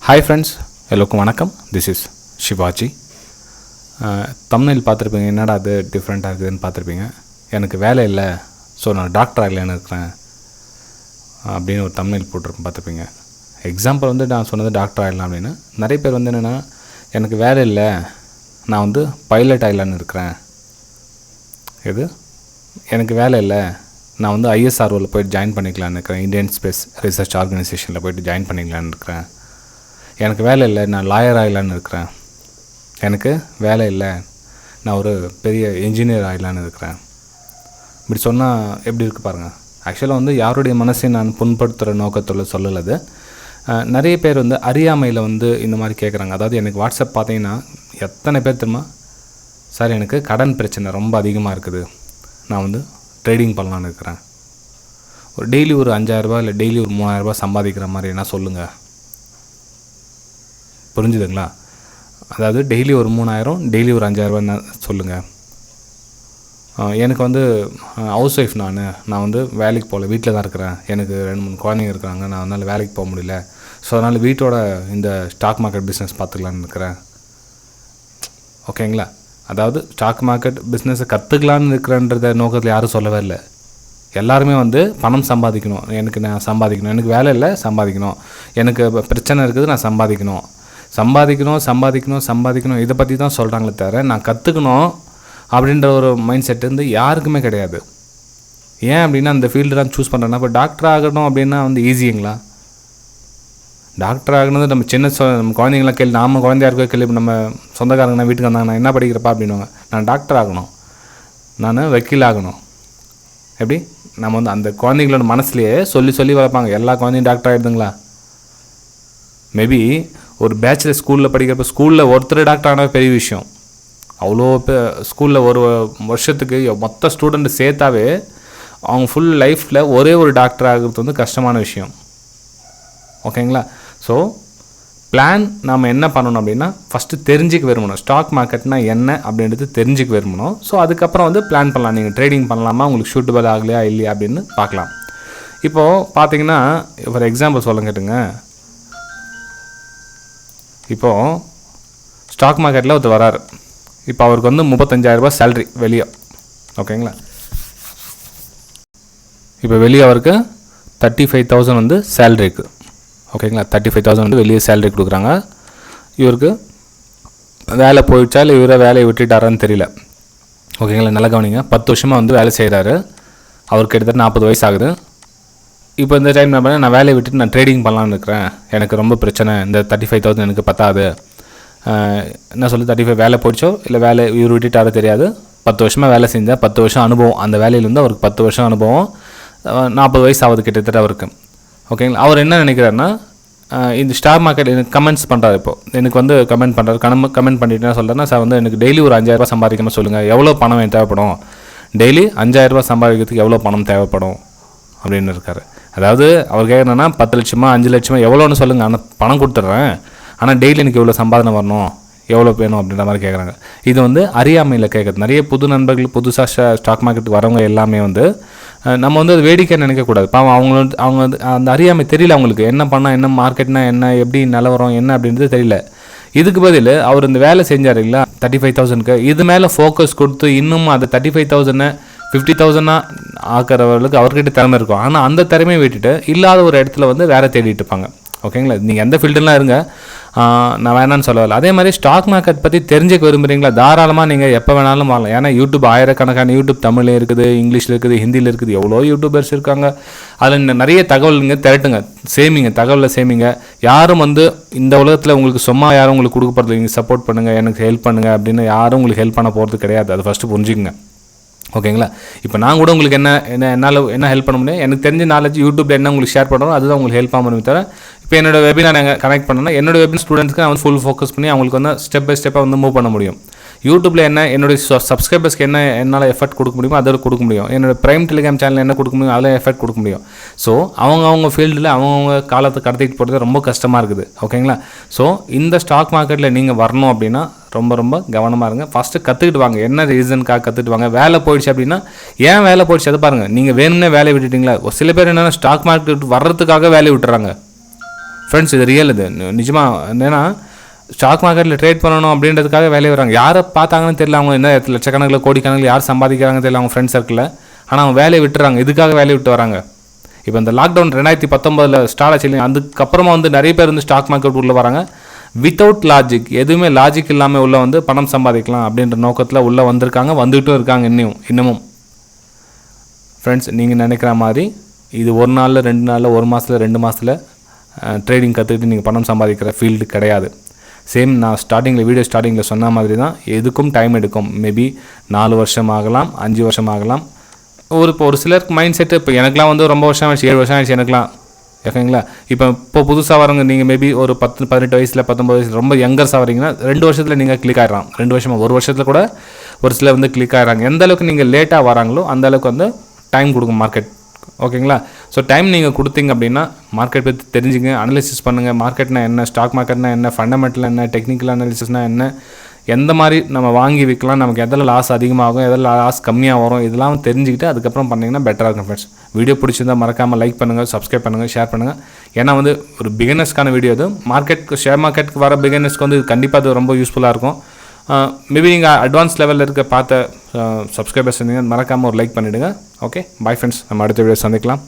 Hi friends, எல்லோருக்கும் வணக்கம். This is Sivaji. Thumbnail பார்த்துருப்பீங்க, என்னடா அது டிஃப்ரெண்ட்டாக இருக்குதுன்னு பார்த்துருப்பீங்க. எனக்கு வேலை இல்லை, ஸோ நான் டாக்டர் ஆகலைன்னு இருக்கிறேன் அப்படின்னு ஒரு தம்ப்நெயில் போட்டிருப்பேன், பார்த்துருப்பீங்க. எக்ஸாம்பிள் வந்து நான் சொன்னது டாக்டர் ஆகலாம் அப்படின்னு. நிறைய பேர் வந்து என்னென்னா, எனக்கு வேலை இல்லை, நான் வந்து பைலட் ஆகலான்னு இருக்கிறேன். எனக்கு வேலை இல்லை, நான் வந்து ISROவில் போய்ட்டு ஜாயின் பண்ணிக்கலான்னு இருக்கிறேன், இந்தியன் ஸ்பேஸ் ரிசர்ச் ஆர்கனைசேஷனில் போய்ட்டு ஜாயின் பண்ணிக்கலான்னு இருக்கிறேன். எனக்கு வேலை இல்லை, நான் லாயர் ஆகலான்னு இருக்கிறேன். எனக்கு வேலை இல்லை, நான் ஒரு பெரிய இன்ஜினியர் ஆகலான்னு இருக்கிறேன். இப்படி சொன்னால் எப்படி இருக்குது பாருங்கள். ஆக்சுவலாக வந்து யாருடைய மனசை நான் புண்படுத்துகிற நோக்கத்தில் சொல்லலது. நிறைய பேர் வந்து அறியாமையில் வந்து இந்த மாதிரி கேட்குறாங்க. அதாவது எனக்கு வாட்ஸ்அப் பார்த்தீங்கன்னா எத்தனை பேர் தெரியுமா, சார் எனக்கு கடன் பிரச்சனை ரொம்ப அதிகமாக இருக்குது, நான் வந்து ட்ரேடிங் பண்ணலான்னு இருக்கிறேன், ஒரு டெய்லி ஒரு 5000 இல்லை டெய்லி ஒரு 3000 சம்பாதிக்கிற மாதிரி என்ன சொல்லுங்கள். புரிஞ்சுதுங்களா? அதாவது டெய்லி ஒரு 3000, டெய்லி ஒரு 5000 சொல்லுங்கள். எனக்கு வந்து ஹவுஸ் ஒய்ஃப், நான் வந்து வேலைக்கு போகல, வீட்டில் தான் இருக்கிறேன். எனக்கு 2-3 குழந்தைங்க இருக்கிறாங்க, நான் அதனால் வேலைக்கு போக முடியல. ஸோ அதனால் வீட்டோட இந்த ஸ்டாக் மார்க்கெட் பிஸ்னஸ் பார்த்துக்கலான்னு இருக்கிறேன். ஓகேங்களா? அதாவது ஸ்டாக் மார்க்கெட் பிஸ்னஸை கற்றுக்கலான்னு இருக்கிறன்றத நோக்கத்தில் யாரும் சொல்லவே இல்லை. எல்லாருமே வந்து பணம் சம்பாதிக்கணும், நான் சம்பாதிக்கணும், எனக்கு வேலை இல்லை சம்பாதிக்கணும், எனக்கு பிரச்சனை இருக்குது நான் சம்பாதிக்கணும், இதை பற்றி தான் சொல்கிறாங்களே தவிர நான் கற்றுக்கணும் அப்படின்ற ஒரு மைண்ட் செட் வந்து யாருக்குமே கிடையாது. ஏன் அப்படின்னா அந்த ஃபீல்டு தான் சூஸ் பண்ணுறேன்னா, இப்போ டாக்டர் ஆகணும் அப்படின்னா வந்து ஈஸிங்களா? டாக்டர் ஆகணும் நம்ம நம்ம குழந்தைங்களாம் கேள்வி, நாம குழந்தையா இருக்க கேள்வி, நம்ம சொந்தக்காரங்கன்னா வீட்டுக்கு வந்தாங்க, நான் என்ன படிக்கிறப்பா அப்படின்வாங்க. நான் டாக்டர் ஆகணும், நான் வக்கீல் ஆகணும். எப்படி நம்ம வந்து அந்த குழந்தைங்களோட மனசுலேயே சொல்லி வளர்ப்பாங்க. எல்லா குழந்தையும் டாக்டர் ஆகிடுதுங்களா? மேபி ஒரு பேச்சுலர் ஸ்கூலில் படிக்கிறப்ப ஸ்கூலில் ஒருத்தர் டாக்டர் ஆனால் பெரிய விஷயம். அவ்வளோ ஸ்கூலில் ஒரு வருஷத்துக்கு மொத்த ஸ்டூடெண்ட் சேர்த்தாவே அவங்க ஃபுல் லைஃப்பில் ஒரே ஒரு டாக்டர் ஆகிறது வந்து கஷ்டமான விஷயம். ஓகேங்களா? ஸோ பிளான் நாம் என்ன பண்ணணும் அப்படின்னா, ஃபஸ்ட்டு தெரிஞ்சுக்க விரும்பணும், ஸ்டாக் மார்க்கெட்னா என்ன அப்படின்றது தெரிஞ்சுக்க விரும்பணும். ஸோ அதுக்கப்புறம் வந்து பிளான் பண்ணலாம், நீங்கள் ட்ரேடிங் பண்ணலாமா, உங்களுக்கு சூட்டபிள் ஆகலையா இல்லையா அப்படின்னு பார்க்கலாம். இப்போது பார்த்தீங்கன்னா, ஃபார் எக்ஸாம்பிள் சொல்ல கேட்டுங்க. இப்போது ஸ்டாக் மார்க்கெட்டில் ஒருத்தர் வராரு. இப்போ அவருக்கு வந்து 35,000 சேல்ரி வெளியே. ஓகேங்களா? இப்போ வெளியே அவருக்கு 35,000 வந்து சேல்ரி இருக்குது. ஓகேங்களா? 35,000 வந்து வெளியே சேல்ரி கொடுக்குறாங்க. இவருக்கு வேலை போயிடுச்சா இல்லை இவரை வேலையை விட்டுட்டாரான்னு தெரியல. ஓகேங்களா? நல்ல கவனிங்க. 10 வருஷமாக வந்து வேலை செய்கிறாரு. அவருக்கு கிட்டத்தட்ட 40 வயசு ஆகுது. இப்போ இந்த டைம் என்ன பண்ணேன், நான் வேலையை விட்டுட்டு நான் ட்ரேடிங் பண்ணலான்னு இருக்கிறேன், எனக்கு ரொம்ப பிரச்சனை, இந்த 35,000 எனக்கு பத்தாது. என்ன சொல்லி 35 வேலை போயிடுச்சோ இல்லை வேலை இவர் விட்டுட்டாரோ தெரியாது. 10 வருஷமாக வேலை செஞ்சேன், 10 வருஷம் அனுபவம், அந்த வேலையிலேருந்து அவருக்கு 10 வருஷம் அனுபவம், 40 வயசு ஆகுது கிட்டத்தட்ட அவருக்கு. ஓகேங்களா? அவர் என்ன நினைக்கிறாருன்னா, இந்த ஸ்டாக் மார்க்கெட் எனக்கு கமெண்ட்ஸ் பண்ணுறாரு. இப்போது எனக்கு வந்து கமெண்ட் பண்ணிட்டு என்ன சொல்கிறேன்னா, சார் வந்து எனக்கு டெய்லி ஒரு 5,000 சம்பாதிக்கணும் சொல்லுங்கள், எவ்வளோ பணம் எனக்கு தேவைப்படும், டெய்லி 5,000 சம்பாதிக்கிறதுக்கு எவ்வளோ பணம் தேவைப்படும் அப்படின்னு இருக்காரு. அதாவது அவர் கேட்குறேன்னா 10 லட்சமா 5 லட்சமா எவ்வளோன்னு சொல்லுங்கள், ஆனால் பணம் கொடுத்துட்றேன், ஆனால் டெய்லி எனக்கு எவ்வளோ சம்பாதனை வரணும், எவ்வளோ வேணும் அப்படின்ற மாதிரி கேட்குறாங்க. இது வந்து அறியாமையில் கேட்குறது. நிறைய புது நண்பர்கள் புதுசாக ஸ்டாக் மார்க்கெட்டுக்கு வரவங்க எல்லாமே வந்து நம்ம வந்து அது வேடிக்கை நினைக்கக்கூடாது. பாவம் அவங்க அந்த அறியாமை தெரியல, அவங்களுக்கு என்ன பண்ணால் என்ன, மார்க்கெட்னா என்ன, எப்படி நிலவரம் என்ன அப்படின்றது தெரியல. இதுக்கு பதில் அவர் இந்த வேலை செஞ்சார் இல்லைங்களா 35,000க்கு, இது மேலே ஃபோக்கஸ் கொடுத்து இன்னும் அதை 35,000 50,000 ஆக்கிறவர்களுக்கு அவர்கிட்ட திறமை இருக்கும். ஆனால் அந்த திறமையை விட்டுட்டு இல்லாத ஒரு இடத்துல வந்து வேலை தேடிட்டு இருப்பாங்க. ஓகேங்களா? நீங்கள் எந்த ஃபீல்டுலாம் இருங்க, நான் வேணான்னு சொல்லவில்லை. அதே மாதிரி ஸ்டாக் மார்க்கெட் பற்றி தெரிஞ்சுக்க விரும்புகிறீங்களா, தாராளமாக நீங்கள் எப்போ வேணாலும் வாங்கலாம். ஏன்னா யூடியூப் ஆயிரக்கணக்கான யூடியூப் தமிழ்லையும் இருக்குது, இங்கிலீஷில் இருக்குது, ஹிந்தியில் இருக்குது, எவ்வளோ யூடியூபர்ஸ் இருக்காங்க. அதில் நிறைய தகவலுங்க திரட்டுங்க, சேமிங்க, தகவலை சேமிங்க. யாரும் வந்து இந்த உலகத்தில் உங்களுக்கு சும்மா யாரும் உங்களுக்கு கொடுக்க போகிறது, நீங்கள் சப்போர்ட் பண்ணுங்கள், எனக்கு ஹெல்ப் பண்ணுங்கள் அப்படின்னு யாரும் உங்களுக்கு ஹெல்ப் பண்ண போகிறது கிடையாது. அதை ஃபஸ்ட்டு புரிஞ்சுக்குங்க. ஓகேங்களா? இப்போ நான் கூட உங்களுக்கு என்னால் என்ன ஹெல்ப் பண்ண முடியும், எனக்கு தெரிஞ்ச நாலேஜ் யூடியூப்பில் என்ன உங்களுக்கு ஷேர் பண்ணுறோம், அதுதான் உங்களுக்கு ஹெல்ப் பண்ண தவிர, இப்போ என்னோடய வெபினார் நாங்கள் கனெக்ட் பண்ணோன்னா என்னோடய வெபினார் ஸ்டூடெண்ட்ஸ்க்கு நான் வந்து ஃபுல் ஃபோக்கஸ் பண்ணி அவங்களுக்கு வந்து ஸ்டெப் பை ஸ்டெப்பாக வந்து மூவ் பண்ண முடியும். யூடியூப்பில் என்னுடைய சப்ஸ்கிரைபர்ஸ்க்கு என்னால் எஃபர்ட் கொடுக்க முடியுமோ அதில் கொடுக்க முடியும். என்னோடய ப்ரைம் டெலிகிராம் சேனல் என்ன கொடுக்க முடியும், அதில் எஃபர்ட் கொடுக்க முடியும். ஸோ அவங்க ஃபீல்டில் அவங்கவுங்க காலத்தை கடத்திட்டு போகிறது ரொம்ப கஷ்டமாக இருக்குது. ஓகேங்களா? ஸோ இந்த ஸ்டாக் மார்க்கெட்டில் நீங்கள் வரணும் அப்படின்னா ரொம்ப கவனமாக இருங்க. ஃபஸ்ட்டு கற்றுக்கிட்டு வாங்க, என்ன ரீசனுக்காக கற்றுக்கிட்டு வாங்க. வேலை போயிடுச்சு அப்படின்னா ஏன் வேலை போயிடுச்சு அதை பாருங்கள். நீங்கள் வேணும்னே வேலையை விட்டுட்டிங்களா? சில பேர் என்னென்னா ஸ்டாக் மார்க்கெட் வர்றதுக்காக வேலையை விட்டுறாங்க. ஃப்ரெண்ட்ஸ் இது ரியல், இது நிஜமாக. என்னென்னா ஸ்டாக் மார்க்கெட்டில் ட்ரேட் பண்ணணும் அப்படின்றதுக்காக வேலையை வராங்க. யாரை பார்த்தாங்கன்னு தெரியல, அவங்க என்ன லட்சக்கணக்கில் கோடிக்கணக்கில் யார் சம்பாதிக்கிறாங்கன்னு தெரியல அவங்க ஃப்ரெண்ட்ஸ் சர்க்கிளில். ஆனால் அவங்க வேலையை விட்டுறாங்க, இதுக்காக வேலையை விட்டு வராங்க. இப்போ இந்த லாக்டவுன் 2019 ஸ்டார்ட் ஆச்சு இல்லையா, அதுக்கப்புறமா வந்து நிறைய பேர் வந்து ஸ்டாக் மார்க்கெட் உள்ளே வராங்க. வித்தவுட் லாஜிக், எதுவுமே லாஜிக் இல்லாமல் உள்ளே வந்து பணம் சம்பாதிக்கலாம் அப்படின்ற நோக்கத்தில் உள்ளே வந்திருக்காங்க, வந்துகிட்டும் இருக்காங்க இன்னமும். ஃப்ரெண்ட்ஸ், நீங்கள் நினைக்கிற மாதிரி இது ஒரு நாளில் 2 நாளில் 1 மாதத்தில் 2 மாதத்தில் ட்ரேடிங் கற்றுக்கிட்டு நீங்கள் பணம் சம்பாதிக்கிற ஃபீல்டு கிடையாது. சேம் நான் வீடியோ ஸ்டார்டிங்கில் சொன்ன மாதிரி தான், எதுக்கும் டைம் எடுக்கும். மேபி 4 வருஷம் ஆகலாம், 5 வருஷம் ஆகலாம். ஒரு சிலருக்கு மைண்ட் செட்டு, இப்போ எனக்குலாம் வந்து ரொம்ப வருஷம் ஆயிடுச்சு, 7 வருஷம் ஆயிடுச்சு எனக்குலாம், ஓகேங்களா. இப்போ புதுசாக வரவங்க, நீங்கள் மேபி ஒரு 18 வயசில் 19 வயசில் ரொம்ப யங்கர்ஸாக வரீங்கன்னா 2 வருஷத்தில் நீங்கள் கிளிக் ஆகிடலாம். 2 வருஷமாக 1 வருஷத்தில் கூட ஒரு சிலர் வந்து கிளிக் ஆகிறாங்க. எந்த அளவுக்கு நீங்கள் லேட்டாக வராங்களோ அந்த அளவுக்கு வந்து டைம் கொடுக்கும் மார்க்கெட், ஓகேங்களா. ஸோ டைம் நீங்கள் கொடுத்தீங்க அப்படின்னா மார்க்கெட் பற்றி தெரிஞ்சுங்க, அனலிசிஸ் பண்ணுங்கள். மார்க்கெட்னா என்ன, ஸ்டாக் மார்க்கெட்னா என்ன, ஃபண்டமெண்டல் என்ன, டெக்னிக்கல் அனாலிசிஸ்னால் என்ன, எந்த மாதிரி நம்ம வாங்கி விற்கலாம், நமக்கு எதில் லாஸ் அதிகமாகும், எதில் லாஸ் கம்மியாக வரும், இதெல்லாம் தெரிஞ்சுக்கிட்டு அதுக்கப்புறம் பண்ணிங்கன்னா பெட்டராக இருக்கும். ஃப்ரெண்ட்ஸ், வீடியோ பிடிச்சிருந்தால் மறக்காமல் லைக் பண்ணுங்கள், சப்ஸ்கிரைப் பண்ணுங்கள், ஷேர் பண்ணுங்கள். ஏன்னா வந்து ஒரு பிகினர்ஸ்க்கான வீடியோ இது. ஷேர் மார்க்கெட்டுக்கு வர பிகினர்ஸ்க்கு வந்து கண்டிப்பாக அது ரொம்ப யூஸ்ஃபுல்லாக இருக்கும். மேபி நீங்கள் அட்வான்ஸ் லெவலில் இருக்க பார்த்த சப்ஸ்கிரைபர்ஸ் இருந்தீங்க, மறக்காமல் ஒரு லைக் பண்ணிவிடுங்க. ஓகே, பாய் ஃப்ரெண்ட்ஸ், நம்ம அடுத்த வீடியோ சந்திக்கலாம்.